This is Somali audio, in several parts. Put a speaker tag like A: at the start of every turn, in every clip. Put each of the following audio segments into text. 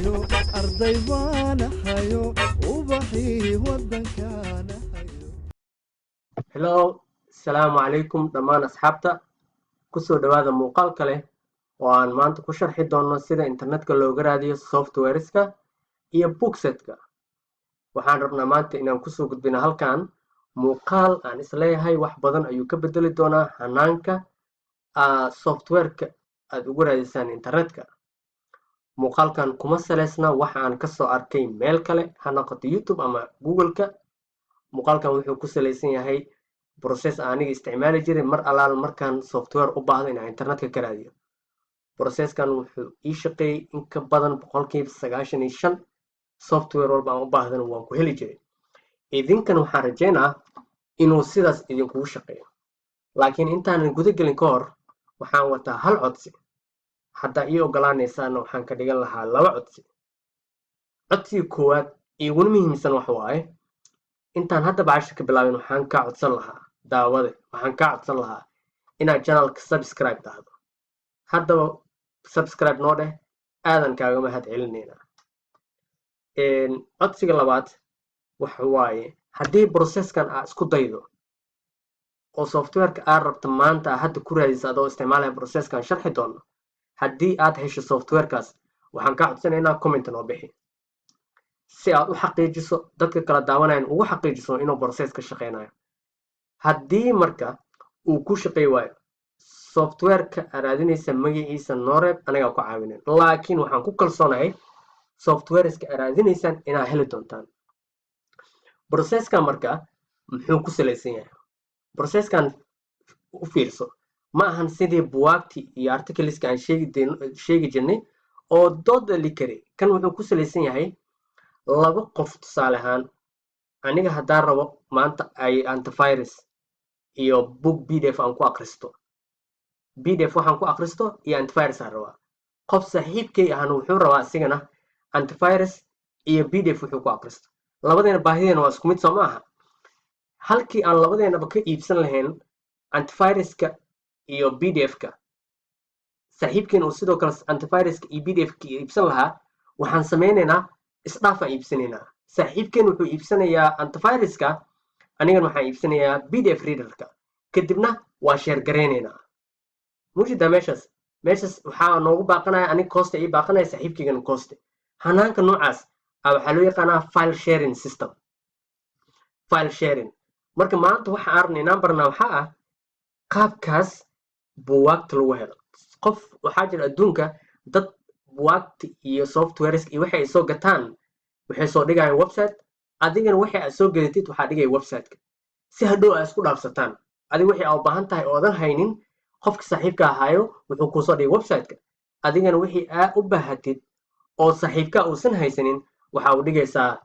A: hayo arday baana hayo ubaxii waddankaana hayo.
B: Hello, salaamu calaykum dhammaan asxaabta. Kusoo dhawaada muuqaal kale oo aan maanta ku sharxi doono sida internetka looga raadiyo softwareska iyo booksetka. Waxaan rabnaa maanta inaan kusoo gudbino halkan muuqaal aan isleeyahay wax badan ayuu ka bedeli doonaa hanaanka softwareka aad ugu raadisaan internetka. Muuqaalkan kuma saleysna waxa aan kasoo arkay meel kale, ha noqoto YouTube ama Google-ka. Muuqaalkan wuxuu ku saleysan yahay process aniga isticmaali jiray mar alaal markaan software u baahdo inaan internetka ka raadiyo. Processkan wuxuu ii shaqeeyay in ka badan 95% software walba aan u baahdana waan ku heli jiray. Idinkan waxaan rajeynaa inuu sidaas idinkugu shaqeeyo. Laakiin intaanan guda gelin ka hor waxaan wataa hal codsi. Hadda ii ogolaanaysaana waxaan ka dhigan lahaa 2 codsi. Codsiga koowaad iguna muhiimsan waxa waaye intaan hadda bacasha ka bilaabin waxaan ka codsan lahaa waxaan ka codsan lahaa inaad channelka subscribe dhahdo. Haddaba subscribe noo dheh, aadan kaaga mahad celinayna. Codsiga labaad waxa waaye haddii processkan aad isku daydo oo softwareka aad rabto maanta hadda ku raadisa adoo isticmaalaya processkan sharxi doono, haddii aad hesho softwarekaas waxaan ka codsanaynaa comment noo bixi si aad u xaqiijiso dadka kala daawanayaan ugu xaqiijiso inuu process ka shaqeynayo. Haddii marka uu ku shaqeey waayo softwareka aad raadinaysa magaciisa noo reeb, anagaa ku caawinin. Laakiin waxaan ku kalsoonahay softwareska aad raadinaysaan inaad heli doontaan. Processkan marka muxuu ku saleysan yahay? Processkan u fiirso, ma ahan sidii buwaagtii iyo articleska aan sheegi jirnay oo dooda li kari. Kan wuxuu ku saleysan yahay 2 qof tusaale ahaan. Aniga haddaan rabo maanta ay antivirus iyo book PDF aan ku akhristo. PDF waxaan ku akhristo iyo antivirus aan rabaa. Qof saaxiibkay ahna wuxuu rabaa asigana antivirus iyo PDF wuxuu ku akhristo. Labadeena baahideena waa isku mid soo maaha. Halkii aan labadeenaba ka iibsan lahayn antiviruska iyo PDF-ka, saaxiibkeen uu sidoo kale antiviruska iyo PDF-ka iibsan lahaa, waxaan sameynaynaa isdhaaf aan iibsanaynaa. Saaxiibkeen wuxuu iibsanayaa antiviruska, anigana waxaan iibsanayaa PDF readerka. Kadibna waa share gareynaynaa. Muujida meeshaas waxaa noogu baaqanaya aniga cost ii baaqanaya, saaxiibkeygana cost. Hanaanka noocaas waxaa loo yaqaanaa file sharing system. File sharing. Marka maanta waxa aan rabnaa inaan barnaa waxa ah qaabkaas buugaagta lagu helo. Qof waxaa jira adduunka dad buugaagta iyo softwareska iyo waxay soo gataan waxay soo dhigayaan website, adigana waxay aad soo gadatid waxaa dhigay website-ka si hadhow aad isku dhaafsataan. adiga wixii aad u baahan tahay oodan haynin qofka saaxiibka ahaayo wuxuu kuu soo dhigay website-ka. adigana wixii aad u baahatid oo saaxiibka uusan haysanin waxa uu dhigaysaa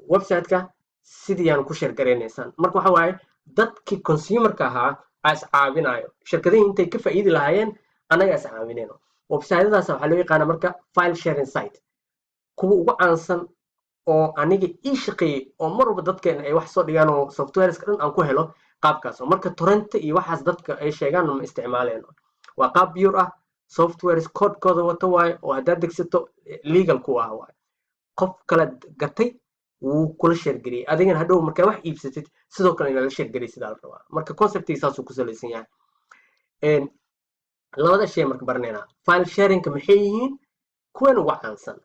B: website-ka sidii aan ku share gareynaysaan. Marka waxa waaye dadkii consumer-ka ahaa is caawinayo. Shirkadihii intay ka faa'iidi lahaayeen anaga is caawinayno. Website-yadaas waxaa loo yaqaanaa marka file sharing site. Kuwa ugu caansan oo aniga ii shaqeeyay oo mar walba dadkeena ay wax soo dhigaan oo softwareska dhan aan ku helo qaabkaas. Marka torrent iyo waxaas dadka ay sheegaan ma isticmaalayno. Waa qaab pure ah, softwares code-kooda wato waaye oo haddaad degsato legal ku ah waaye. Qof kala gatay wuu kula share gariyay. Adigana hadhow markaa wax iibsatid sidoo kale inaad la share gariyay sidaa la rabaa. Marka concept-kiisa saasuu ku saleysan yahay. Labada shay marka baranaynaa. File sharing-ka maxay yihiin? Kuwan ugu caansan.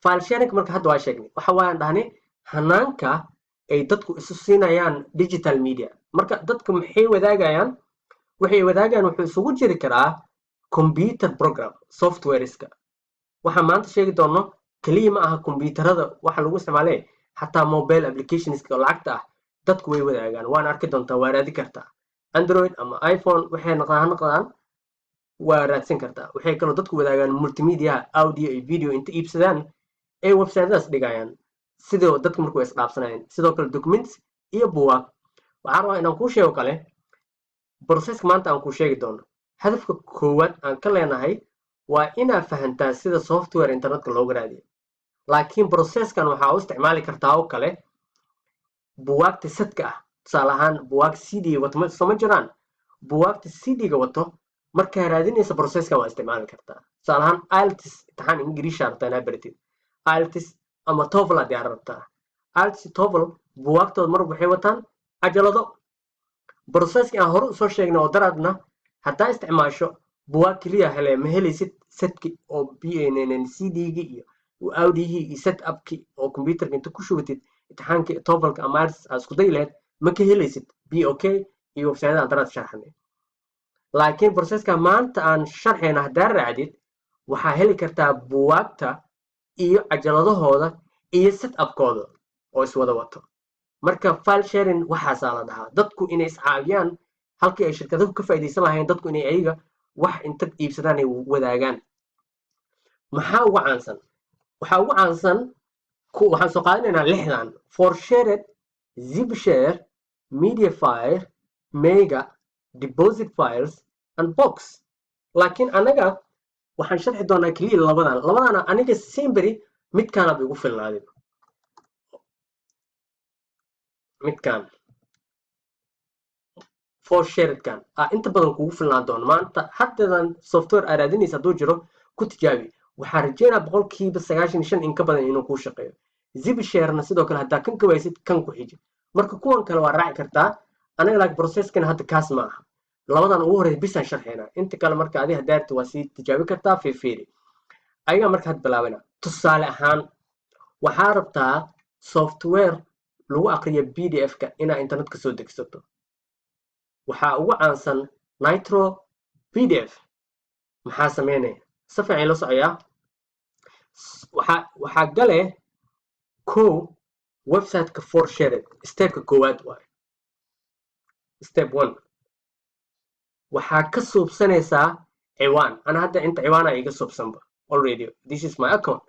B: File sharing marka hadda waa sheegnay. Waxa waan dhahnay hanaanka ay dadku isu siinayaan digital media. Marka dadku maxay wadaagayaan? Waxay wadaagaan wuxuu isugu jiri karaa computer program, softwareska. Waxa maanta sheegi doono kaliya ma aha computerada waxa lagu isticmaalay, xataa mobile applicationska lacagta ah dadku way wadaagaan. Waan arki doontaa, waa raadi kartaa. Android ama iPhone waxay noqdaan waa raadsan kartaa. Waxay kaloo dadku wadaagaan multimedia, audio iyo video inta iibsadaan ay website-daas dhigayaan. Sidoo dadku markuu is dhaafsanayaan. Sidoo kale documents iyo buugaag. Waxaan rabaa inaan kuu sheego kale process maanta aan kuu sheegi doono. Hadafka koowaad aan ka leenahay waa inaad fahantaa sida software internetka looga raadiyo. Laakiin processkan waxaa u isticmaali kartaa oo kale buugaagta sadka ah. Tusaale ahaan buugaag CD wato ma jiraan. Buugaagta CD-ga wato markaa raadinaysa processkan waa isticmaali kartaa. tusaale ahaan IELTS imtixaan ingiriish rabtaa inaad baratid IELTS ama TOEFL haddii aad rabtaa IELTS TOEFL buwaagtooda mar waxay wataan cajalado processkii aan hore usoo sheegnay oo daraadna haddaa isticmaasho buwaag keliya hele ma helaysid setki oo CD-gi iyo audihii iyo setupki oo computerka inta ku shubatid imtixaankii TOEFLka ama IELTS aad isku dayi lahayd ma ka helaysid BOK iyo website-yada aan daraad sharxanay laakiin processka maanta aan sharxayna haddaa raacdid waxaa heli kartaa buwaagta iyo cajaladahooda iyo setupkooda oo iswada wato marka file sharing waxaasaa la dhahaa dadku inay iscaawiyaan halkii ay shirkaduhu ka faa'iidaysan lahayn dadku inay ayaga wax inta iibsadaan ay wadaagaan maxaa ugu caansan waxaa ugu caansan waxaan soo qaadanaynaa 6dan forshared zipshare mediafire mega deposit files and box laakiin anaga waxaan sharxi doonaa keliya labadana aniga simbery midkaanaba igu filnaaday midkaan forsharedkan inta badan kugu filnaan doono maanta haddadan software aad raadinaysa hadduu jiro ku tijaabi waxaa rajeynaa 95% in ka badan inuu kuu shaqeeyo zipsharena sidoo kale haddaa kan ka waysid kan ku xiji marka kuwan kale waa raaci kartaa anaga like processkan hadda kaas ma aha labadan ugu horeysa bisaan sharxaynaa inta kale marka adi hadaarta waa sii tijaabi kartaa fiiri ayagaa marka had bilaabana tusaale ahaan waxaa rabtaa software lagu aqriyo PDF-ka inaa internet ka soo degsato waxaa ugu caansan Nitro PDF maxaa sameynaya si fiican la socoyaa waxaa gale website-ka forshared step-ka koowaad waaye step 1 waxaa ka suubsanaysaa ciwaan ana hadda inta ciwaana iga suubsanba already this is my account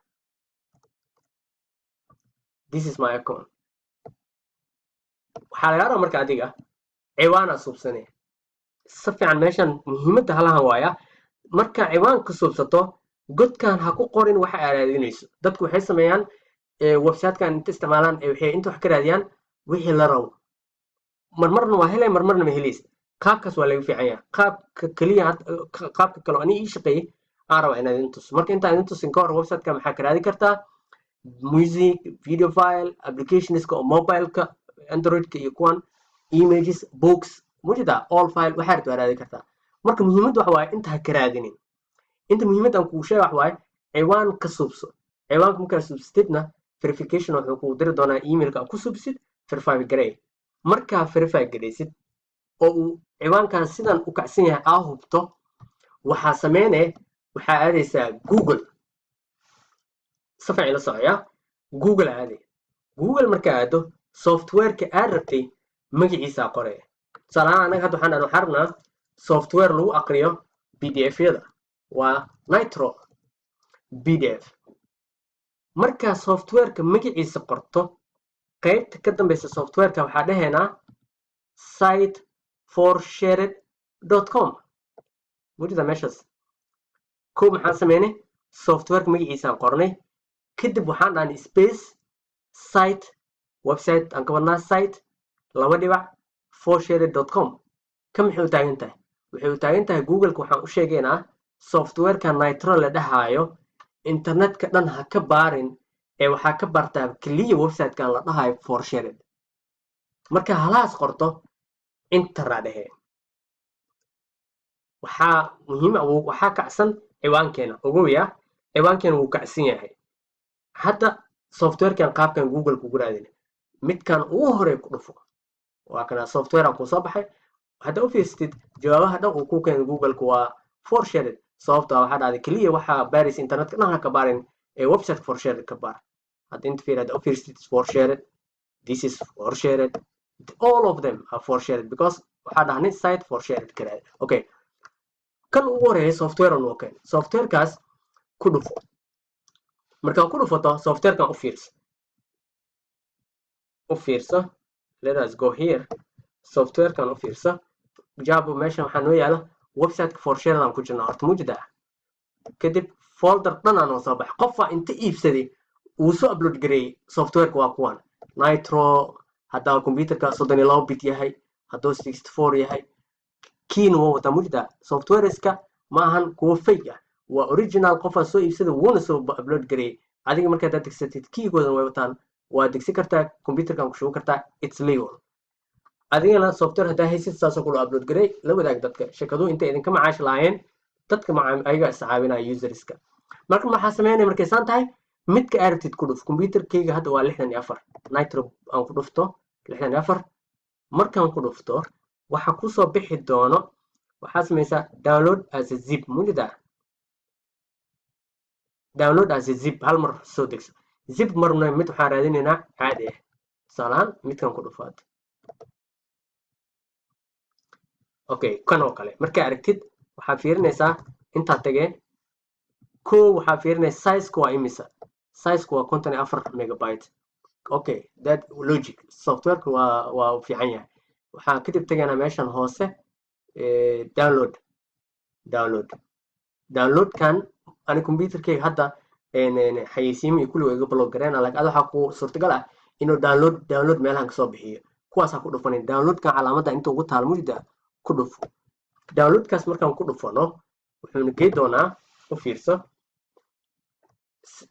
B: waxaa laga rabaa marka adiga ciwaana suubsanaya si fiican meeshan muhiimadda halahan waaya marka ciwaan ka suubsato godkan ha ku qorin waxa aad raadinayso dadku waxay sameeyaan website-kan inta isticmaalaan waxay inta wax ka raadiyaan wixii la rabo marmarna waa helay marmarna ma helaysid qaabkaas waa laga fiican yahay qaabka kaliya qaabka kale ani ii shaqeeyay aan rabaa inaad idin tuso marka intaan idin tusin ka hor website-ka maxaa ka raadi kartaa music video file applicationska oo mobileka androidka iyo kuwan images books mujida all file waxaa rabtaa raadi kartaa marka muhiimadda waxa waaye inta ha ka raadinin inta muhiimadda aan kuu sheega waxa waaye ciwaan ka subso ciwaanka markaa subsitidna verification wuxuu kuu diri doonaa emailka ku subsid verify garee markaa verify gareysid oo uu ciwaankan sidan u kacsan yahay aa hubto waxaa sameynaya waxaa aadaysaa Google si fiican la socoyaa Google Google markaa aado software-ka aad rabtay magaciisa qoraya salaana anaga hadda waxaan rabnaa software lagu aqriyo PDF-yada waa Nitro PDF markaa software-ka magaciisa qorto qaybta ka dambeysa software-ka waxaa dhahaynaa siteforshared.com wajida meeshaas maxaan sameynay software-ka magaciisaan qornay kadib waxaan dhahnay space site website aan ka wadnaa site forshared.com ka maxay u taagan tahay waxay u taagan tahay Google-ka waxaan u sheegaynaa software-ka Nitro la dhahaayo internetka dhan ha ka baarin ee waxaa ka bartaa kaliya website-kan la dhahayo forshared marka halaas qorto intaraa dhehe waxaa muhiim ah waxaa kacsan ciwaankeena ogoya ciwaankeena wuu kacsan yahay hadda software-kan qaabkan Google kugu raadina midkan ugu hore ku dhufo waa kana software ku soo baxay hadda u fiirstid jawaabaha dhan uu ku keenay Google-ku waa forshared sababtoo ah waxaa dhacday kaliya waxaa baaris internetka dhan ha ka baarin ee website forshared ka baar hadda inta fiirada u fiirstid forshared this is forshared all of them are forshared because waxaa dhahnay site forshared ka raadi okay kan ugu horeeya software on okay software-kaas ku dhufo marka ku dhufato software-kan u fiirso let us go here software-kan u fiirso jabo meeshan waxaa noo yaala website forshared aan ku jirnaa horta mujida kadib folder dhan aan soo baxay qofaa inta iibsaday uu soo upload gareeyay software-ka waa kuwan Nitro hadda computerka 32 bit yahay hadduu 64 yahay kiina waa wata mujida software-iska maahan kuwa fake ah waa original qofaa soo iibsada wuuna soo upload gareeyay adiga marka hadaad degsatid kiigoodan way wataan waa degsi kartaa computerkan ku shuban kartaa it's legal adigana software haddaa haysid saasoo kula upload gareey la wadaag dadka shirkaduhu intay idinka macaash lahaayeen dadka ayaga iscaawinaya userska marka maxaa sameynaya markay saan tahay midka aragtid ku dhuf computerkayga hadda waa 64 nitro aan ku dhufto 64 markaan ku dhufto waxa kusoo bixi doono waxaa samaysaa download as a zip mujida download as a zip hal mar soo degso zip marna mid waxaan raadinaynaa caadi ah tusaalahaan midkan ku dhufaad okay kan oo kale markaa aragtid waxaa fiirinaysaa intaa tagee kow waxaa fiirinaysa size-ku waa imisa size-ku waa 54 megabyte okay that logic software-ku waa u fiican yahay waxaan kadib tagaynaa meeshan hoose download-kan ani computerkayga hadda xayeysiimo iyo kulliga iga block gareena laakiin waxaa ku suurtagal ah inuu download meelahan kasoo bixiyo kuwaasaa ku dhufanin download-kan calaamadda inta ugu taal mujida ku dhufo downloadkaas markaan ku dhufano wuxuuna gey doonaa u fiirso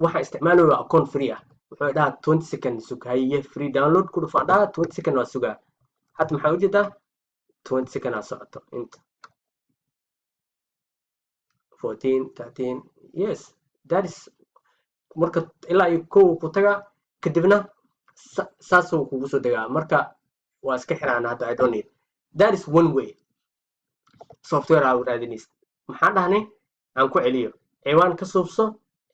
B: waxaa isticmaalaya account free ah wuxuu dhahaa 20 second sug haye free download ku dhufaan dhaha 20 second waa sugaa hadda maxaa ujeedaa 20 second aa socoto inta 14 13 yes that is marka ilaa iyo kow ku tagaa kadibna saasuu kugu soo degaa marka waa iska xiraan hadda I don't need that is one way software aa raadinaysa maxaan dhahnay aan ku celiyo ciwaan ka suubso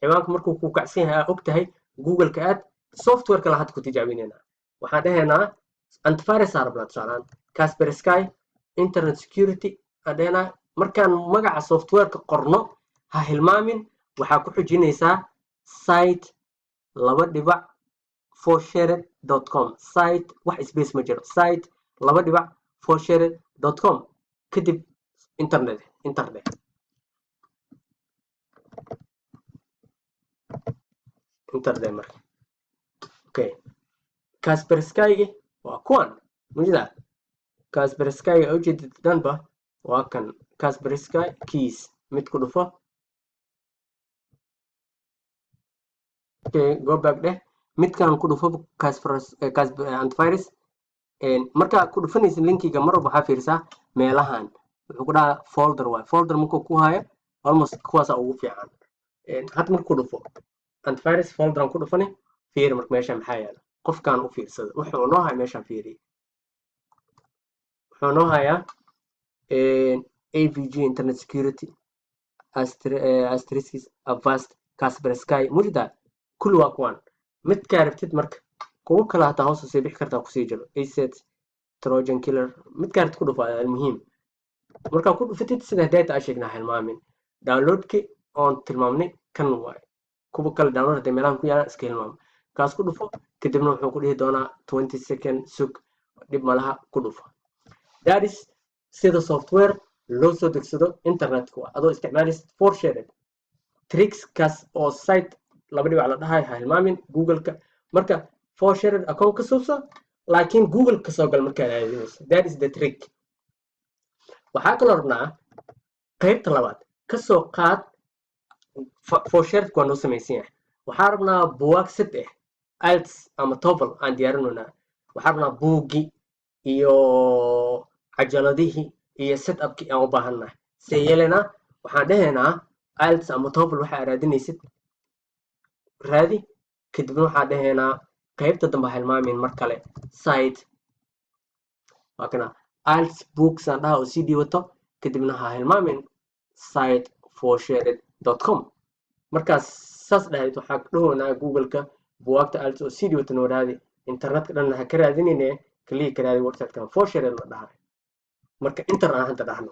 B: ciwaanka markuu ku kacsan yahay aa og tahay google-ka aad software-ka la hadda ku tijaabinaynaa waxaan dhahaynaa antivirus aa rabnaa tusaalaan Kaspersky internet security aan dhahaynaa markaan magaca software-ka qorno ha hilmaamin waxaa ku xujinaysaa site 2.forshared.com site wax space ma jiro site 2.forshared.com kadib internet marka okay Kaspersky waa kuwan mujida Kaspersky ujeedid danba waa kan Kaspersky keys mid ku dhufo okay go back deh midkan ku dhufo antivirus marka ku dhufanaysa linkiga mar walba waxaa fiirsaa meelahan wuxuu ku dhahaa folder markuu ku hayo almost kuwaasa ugu fiican had markuu dhufo antivirus folderan ku dhufani fiiri marka meesha maxaa yaala qofkan u fiirsada wuxuu noo hayaa meeshan fiiri wuxuu noo hayaa AVG internet security asterisk avast Kaspersky mujida kulli waa kuwan midka aragtid marka kuwa kale hataa hoos usii bixi kartaa kusii jiro aset trojan killer midka aragtid ku dhufaa almuhiim markaa ku dhufatid sida data aa sheegnaa hilmaamin downloadki oon tilmaamnay kan waay kuwa kale download hadday meelahan ku yaalaan iska hilmaamo kaas ku dhufo kadibna wuxuu ku dhihi doonaa 20 second sug dhib malaha ku dhufo that is sida software loo soo degsado internetka adoo isticmaalaysid forshared trickskaas oo site laba dhibac la dhahay ha hilmaamin google-ka marka forshared account ka suubso laakiin google ka soo gal markaad aadinayso that is the trick waxaa kaloo rabnaa qaybta labaad kasoo qaad forshared waa noo samaysan yahay waxaa rabnaa buwaag sad IELTS ama TOEFL aan diyaarinaynaa waxaa rabnaa buuggi iyo cajaladihii iyo setupkii aan u baahannahay see yeelanaa waxaan dhahaynaa IELTS ama TOEFL waxaa raadinaysid raadi kadibna waxaa dhahaynaa qaybta dambe hilmaamin mar kale site waa kana IELTS books aan dhaha oo CD wato kadibna ha hilmaamin site forshared.com markaas saas dhahayd waxaa dhahoonaa google-ka buwaagta IELTS oo CD wato noo raadi internetka dhanna ha ka raadinayne kaliya ka raadi website-kan forshared la dhahay marka inter aan hadda dhahno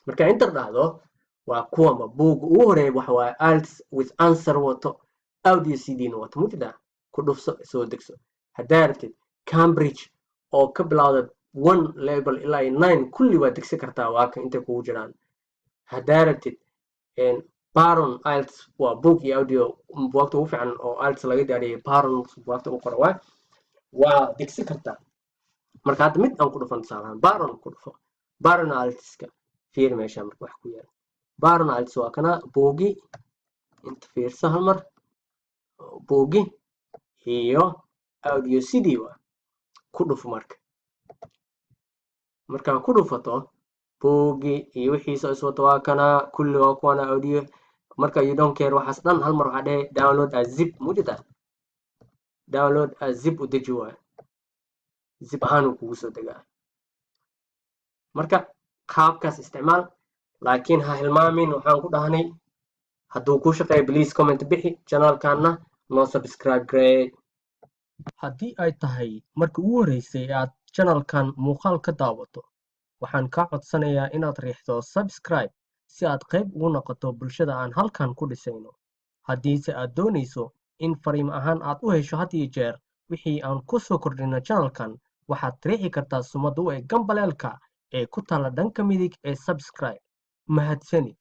B: marka inter dhahdo waa kuwama buugga ugu horeeya waxa waaye IELTS with answer wato audio CD na wato mujida ku dhufso soo degso haddaa rabtid Cambridge oo ka bilowda 1 level ilaa 9 kulli waa degsi kartaa waa ka intay kugu jiraan haddaa rabtid Baron IELTS waa book iyo audio buugta ugu fiican oo IELTS laga diyaariyay Baron buugta u qoro waa degsi kartaa marka hadda mid aan ku dhufan tusaalahaan Baron ku dhufo Baron IELTS-ka fiir meesha marka wax ku yaal barnals waa kana buugi inta fiirsa hal mar buugi iyo audio cd waa ku dhufo markaa ku dhufato buugi iyo wixiisa iswato waa kana kulli waa kuwana audio marka you don't care waxaas dhan hal mar waxaa dhahe download as zip mujida download as zip u deji waa zip ahaan uu kugu soo degaa marka qaabkaas isticmaal laakiin ha hilmaamin waxaan ku dhahnay hadduu kuu shaqeeyo please comment bixi channelkanna noo subscribe grade haddii ay tahay markii ugu horeysay aad channelkan muuqaal ka daawato waxaan kaa codsanayaa inaad riixdo subscribe si aad qayb ugu noqoto bulshada aan halkan ku dhisayno haddiise aad doonayso in fariim ahaan aad u hesho had iyo jeer wixii aan ku soo kordhino channelkan waxaad riixi kartaa sumad u eg gambaleelka ee ku taala dhanka midig ee subscribe mahadsanid